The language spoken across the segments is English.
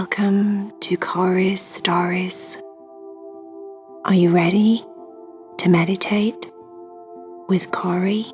Welcome to Cory's Stories. Are you ready to meditate with Cory?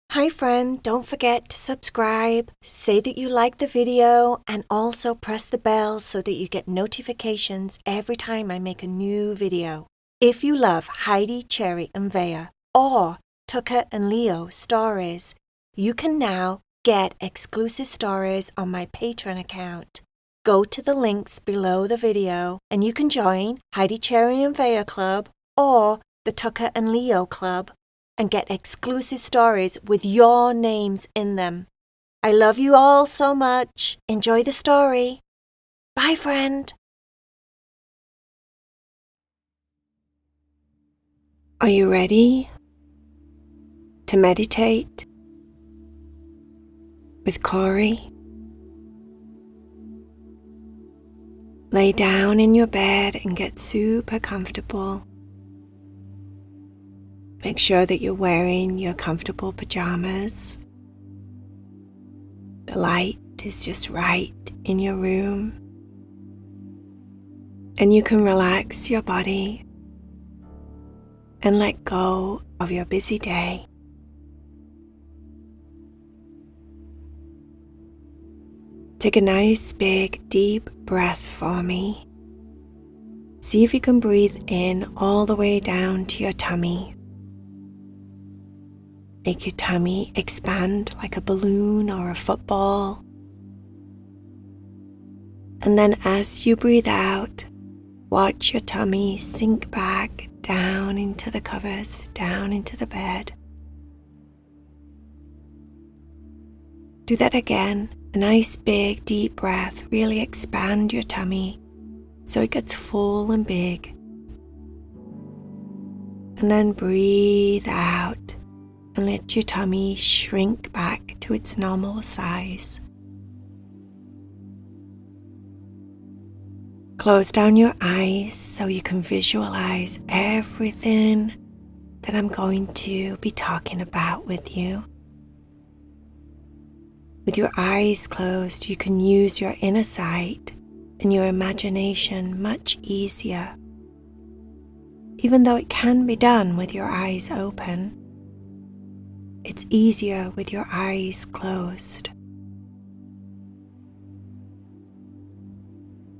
Hi friend, don't forget to subscribe, say that you like the video, and also press the bell so that you get notifications every time I make a new video. If you love Heidi, Cherry, and VAYA, or Tucker and Leo stories, you can now get exclusive stories on my Patreon account. Go to the links below the video and you can join Heidi, Cherry, and VAYA Club or the Tucker and Leo Club and get exclusive stories with your names in them. I love you all so much. Enjoy the story. Bye, friend. Are you ready to meditate with Cory? Lay down in your bed and get super comfortable. Make sure that you're wearing your comfortable pajamas. The light is just right in your room. And you can relax your body and let go of your busy day. Take a nice big deep breath for me. See if you can breathe in all the way down to your tummy. Make your tummy expand like a balloon or a football. And then as you breathe out, watch your tummy sink back down into the covers, down into the bed. Do that again. A nice big deep breath. Really expand your tummy so it gets full and big. And then breathe out and let your tummy shrink back to its normal size. Close down your eyes so you can visualize everything that I'm going to be talking about with you. With your eyes closed, you can use your inner sight and your imagination much easier. Even though it can be done with your eyes open, it's easier with your eyes closed.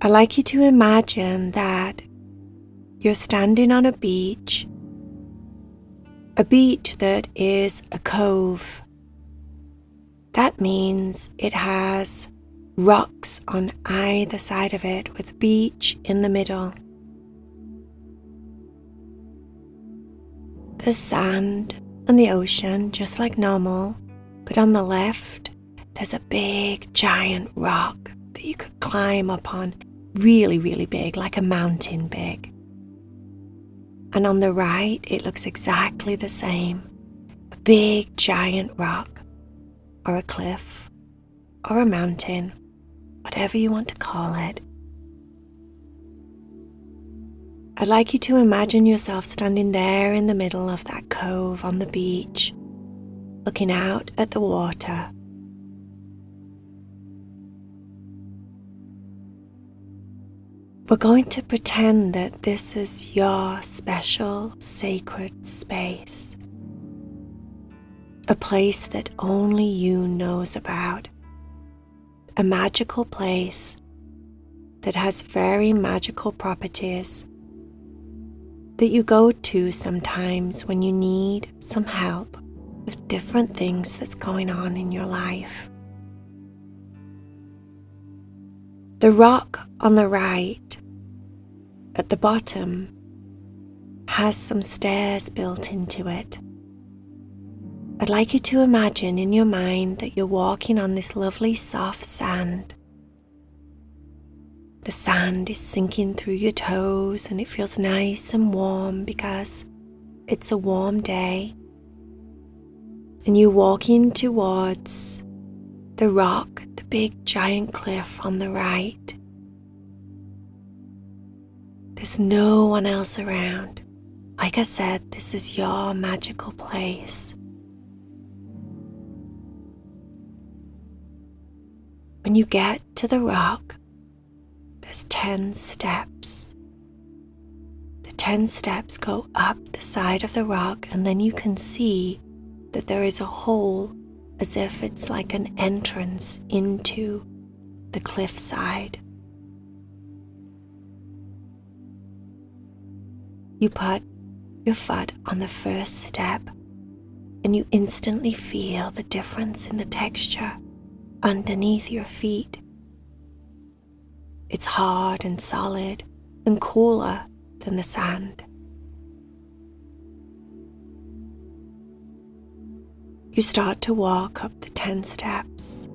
I'd like you to imagine that you're standing on a beach that is a cove. That means it has rocks on either side of it with a beach in the middle. There's sand and the ocean just like normal, but on the left there's a big giant rock that you could climb up on, really, really big, like a mountain big. And on the right it looks exactly the same, a big giant rock or a cliff or a mountain, whatever you want to call it. I'd like you to imagine yourself standing there in the middle of that cove on the beach, looking out at the water. We're going to pretend that this is your special sacred space, a place that only you knows about, a magical place that has very magical properties that you go to sometimes when you need some help with different things that's going on in your life. The rock on the right at the bottom has some stairs built into it. I'd like you to imagine in your mind that you're walking on this lovely soft sand. The sand is sinking through your toes and it feels nice and warm because it's a warm day. And you're walking towards the rock, the big giant cliff on the right. There's no one else around. Like I said, this is your magical place. When you get to the rock, there's 10 steps. The 10 steps go up the side of the rock, and then you can see that there is a hole, as if it's like an entrance into the cliffside. You put your foot on the first step, and you instantly feel the difference in the texture underneath your feet. It's hard and solid and cooler than the sand. You start to walk up the 10 steps.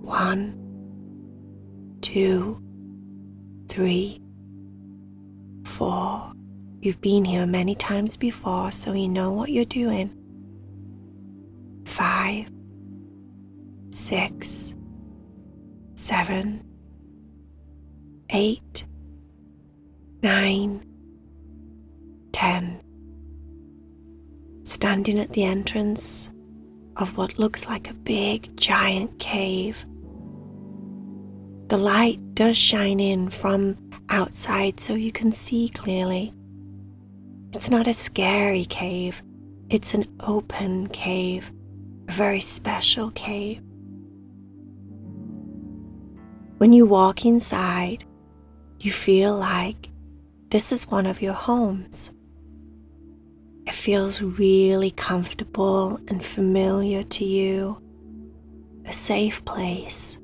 1, 2, 3, 4. You've been here many times before, so you know what you're doing. 5, 6, 7, 8, 9, 10. Standing at the entrance of what looks like a big giant cave. The light does shine in from outside so you can see clearly. It's not a scary cave, it's an open cave, a very special cave. When you walk inside, you feel like this is one of your homes. It feels really comfortable and familiar to you, a safe place.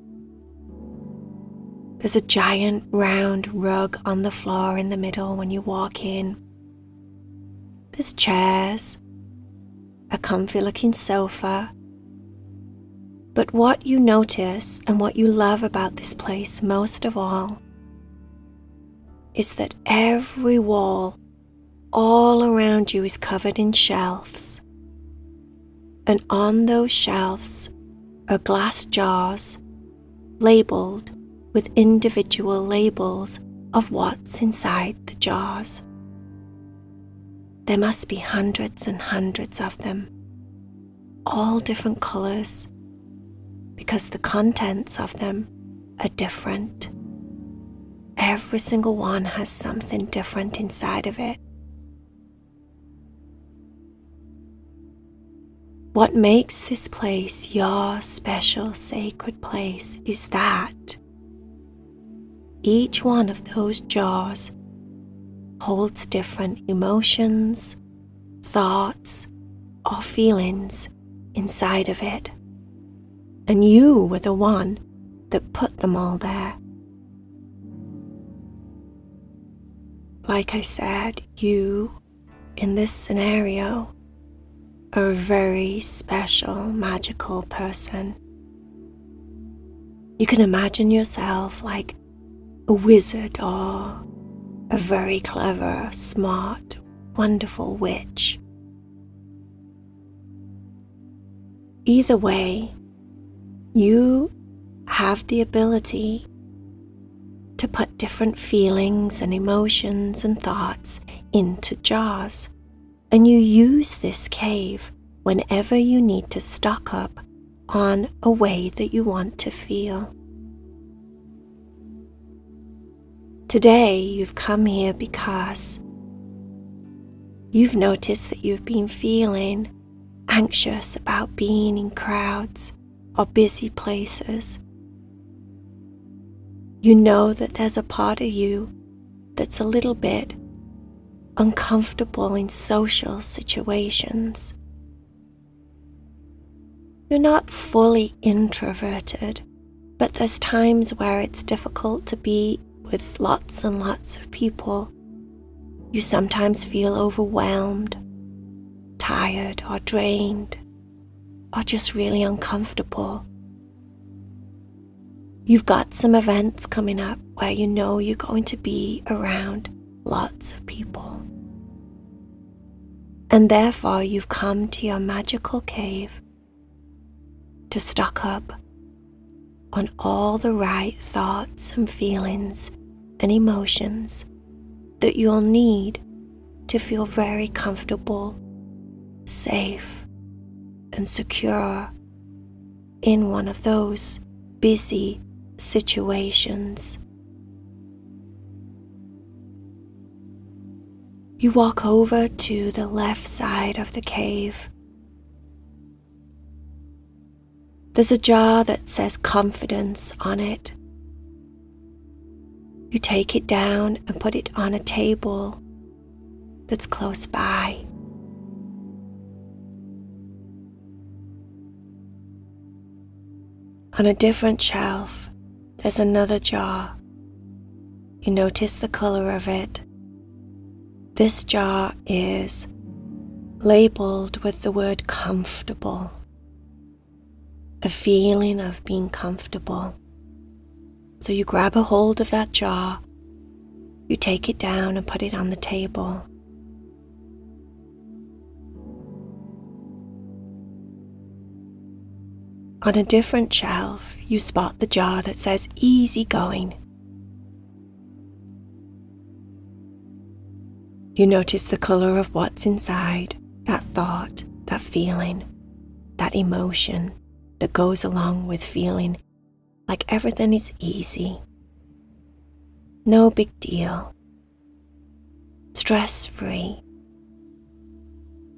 There's a giant round rug on the floor in the middle when you walk in. There's chairs, a comfy looking sofa. But what you notice and what you love about this place most of all is that every wall all around you is covered in shelves. And on those shelves are glass jars labeled with individual labels of what's inside the jars. There must be hundreds and hundreds of them, all different colors, because the contents of them are different. Every single one has something different inside of it. What makes this place your special sacred place is that each one of those jars holds different emotions, thoughts, or feelings inside of it. And you were the one that put them all there. Like I said, you, in this scenario, are a very special, magical person. You can imagine yourself like a wizard or a very clever, smart, wonderful witch. Either way, you have the ability to put different feelings and emotions and thoughts into jars, and you use this cave whenever you need to stock up on a way that you want to feel. Today, you've come here because you've noticed that you've been feeling anxious about being in crowds or busy places. You know that there's a part of you that's a little bit uncomfortable in social situations. You're not fully introverted, but there's times where it's difficult to be with lots and lots of people. You sometimes feel overwhelmed, tired or drained, or just really uncomfortable. You've got some events coming up where you know you're going to be around lots of people. And therefore you've come to your magical cave to stock up on all the right thoughts and feelings and emotions that you'll need to feel very comfortable, safe, and secure in one of those busy situations. You walk over to the left side of the cave. There's a jar that says confidence on it. You take it down and put it on a table that's close by. On a different shelf, there's another jar. You notice the color of it. This jar is labeled with the word comfortable, a feeling of being comfortable. So you grab a hold of that jar, you take it down and put it on the table. On a different shelf, you spot the jar that says easygoing. You notice the color of what's inside, that thought, that feeling, that emotion that goes along with feeling like everything is easy. No big deal. Stress-free.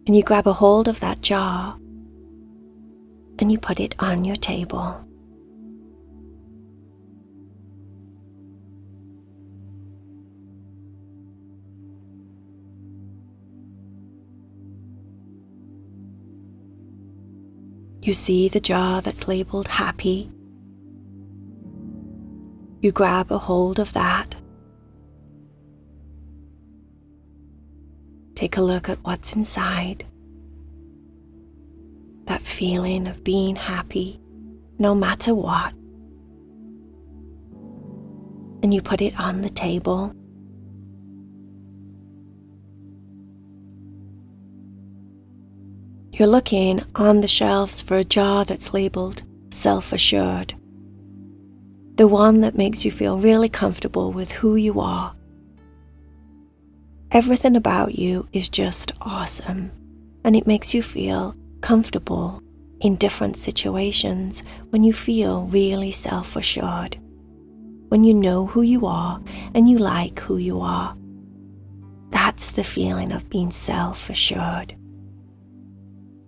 And you grab a hold of that jar and you put it on your table. You see the jar that's labeled happy. You grab a hold of that. Take a look at what's inside. That feeling of being happy, no matter what. And you put it on the table. You're looking on the shelves for a jar that's labeled self-assured. The one that makes you feel really comfortable with who you are. Everything about you is just awesome, and it makes you feel comfortable in different situations when you feel really self-assured, when you know who you are and you like who you are. That's the feeling of being self-assured.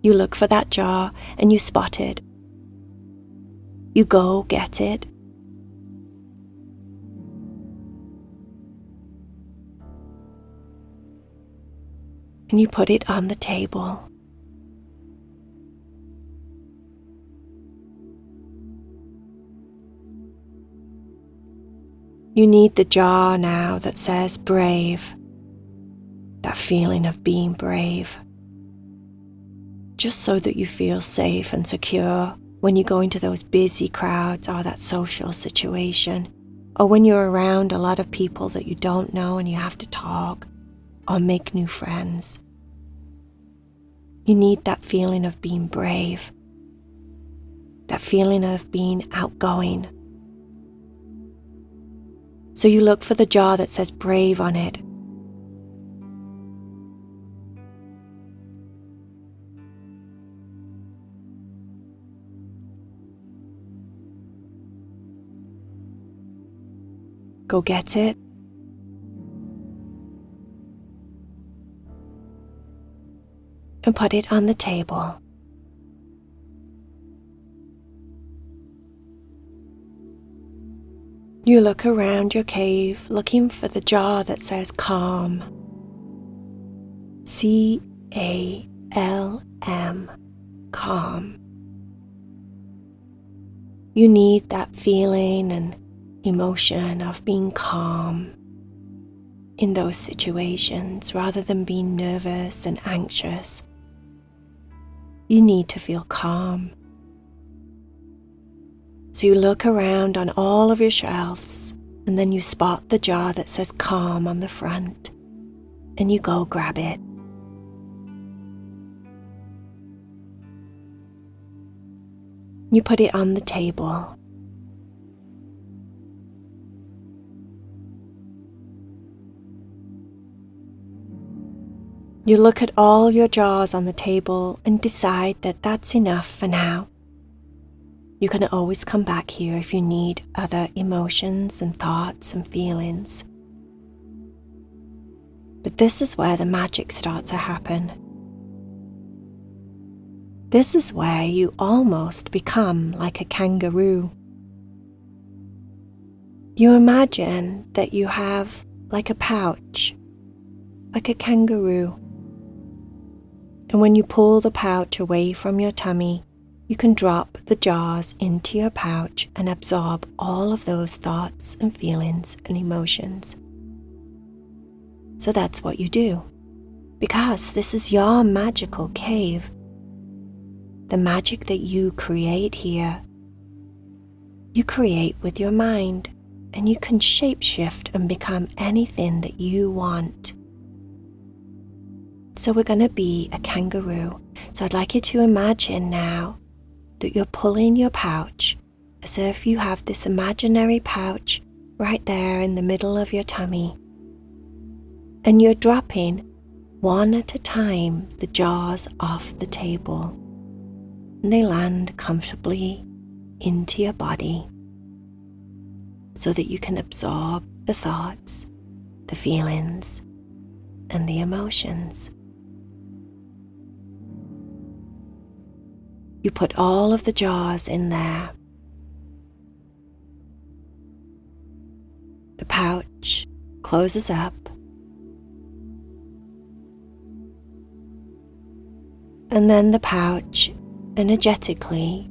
You look for that jar and you spot it. You go get it. And you put it on the table. You need the jar now that says brave. That feeling of being brave. Just so that you feel safe and secure when you go into those busy crowds or that social situation, or when you're around a lot of people that you don't know and you have to talk or make new friends. You need that feeling of being brave, that feeling of being outgoing. So you look for the jar that says brave on it. Go get it. And put it on the table. You look around your cave looking for the jar that says calm. C-A-L-M. Calm. You need that feeling and emotion of being calm in those situations rather than being nervous and anxious. You need to feel calm. So you look around on all of your shelves and then you spot the jar that says calm on the front and you go grab it. You put it on the table. You look at all your jars on the table and decide that that's enough for now. You can always come back here if you need other emotions and thoughts and feelings. But this is where the magic starts to happen. This is where you almost become like a kangaroo. You imagine that you have like a pouch, like a kangaroo. And when you pull the pouch away from your tummy, you can drop the jars into your pouch and absorb all of those thoughts and feelings and emotions. So that's what you do, because this is your magical cave. The magic that you create here, you create with your mind, and you can shapeshift and become anything that you want. So we're going to be a kangaroo. So I'd like you to imagine now that you're pulling your pouch as if you have this imaginary pouch right there in the middle of your tummy. And you're dropping one at a time the jars off the table. And they land comfortably into your body so that you can absorb the thoughts, the feelings, and the emotions. You put all of the jars in there. The pouch closes up. And then the pouch energetically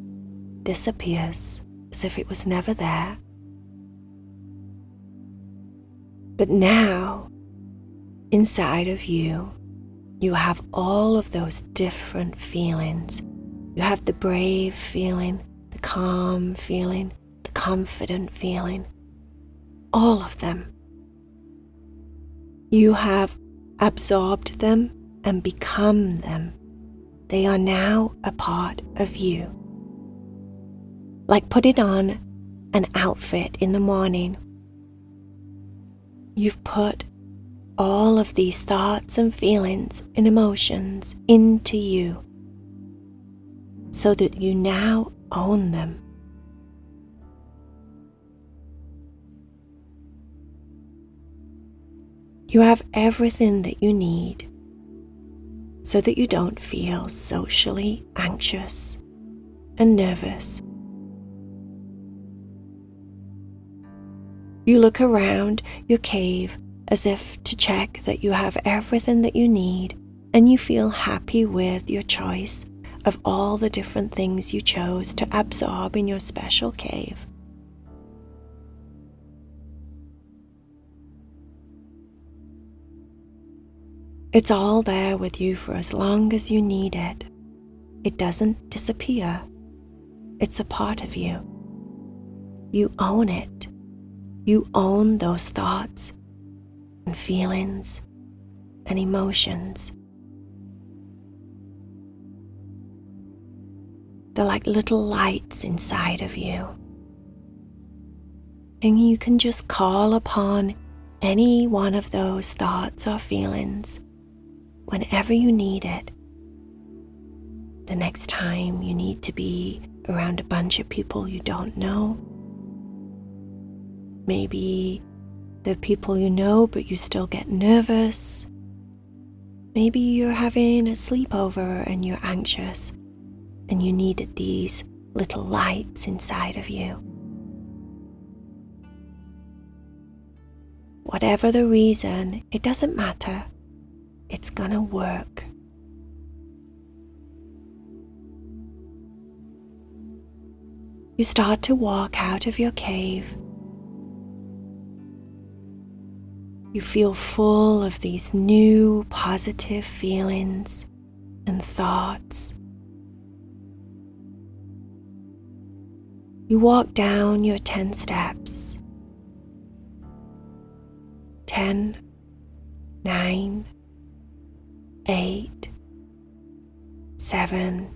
disappears as if it was never there. But now, inside of you, you have all of those different feelings. You have the brave feeling, the calm feeling, the confident feeling, all of them. You have absorbed them and become them. They are now a part of you. Like putting on an outfit in the morning. You've put all of these thoughts and feelings and emotions into you so that you now own them. You have everything that you need so that you don't feel socially anxious and nervous. You look around your cave as if to check that you have everything that you need, and you feel happy with your choice of all the different things you chose to absorb in your special cave. It's all there with you for as long as you need it. It doesn't disappear. It's a part of you. You own it. You own those thoughts and feelings and emotions. They're like little lights inside of you. And you can just call upon any one of those thoughts or feelings whenever you need it. The next time you need to be around a bunch of people you don't know. Maybe the people you know but you still get nervous. Maybe you're having a sleepover and you're anxious and you needed these little lights inside of you. Whatever the reason, it doesn't matter. It's gonna work. You start to walk out of your cave. You feel full of these new positive feelings and thoughts. You walk down your 10 steps. 10, 9, 8, 7,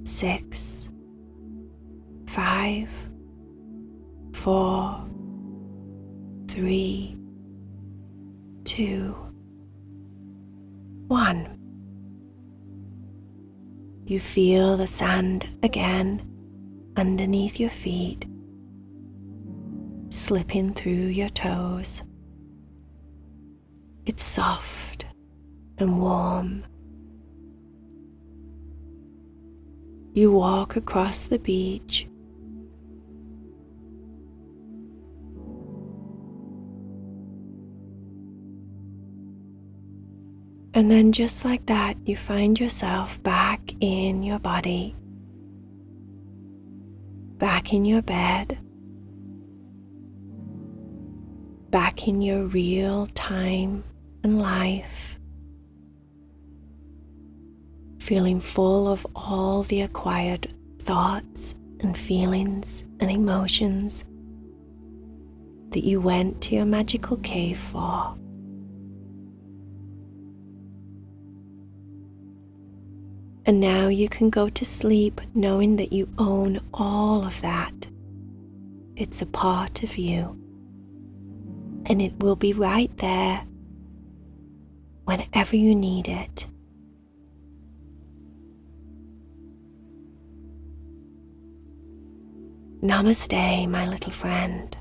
6, 5, 4, 3, 2, 1. You feel the sand again underneath your feet, slipping through your toes. It's soft and warm. You walk across the beach, and then just like that, you find yourself back in your body, back in your bed, back in your real time and life, feeling full of all the acquired thoughts and feelings and emotions that you went to your magical cave for. And now you can go to sleep knowing that you own all of that. It's a part of you, and it will be right there whenever you need it. Namaste, my little friend.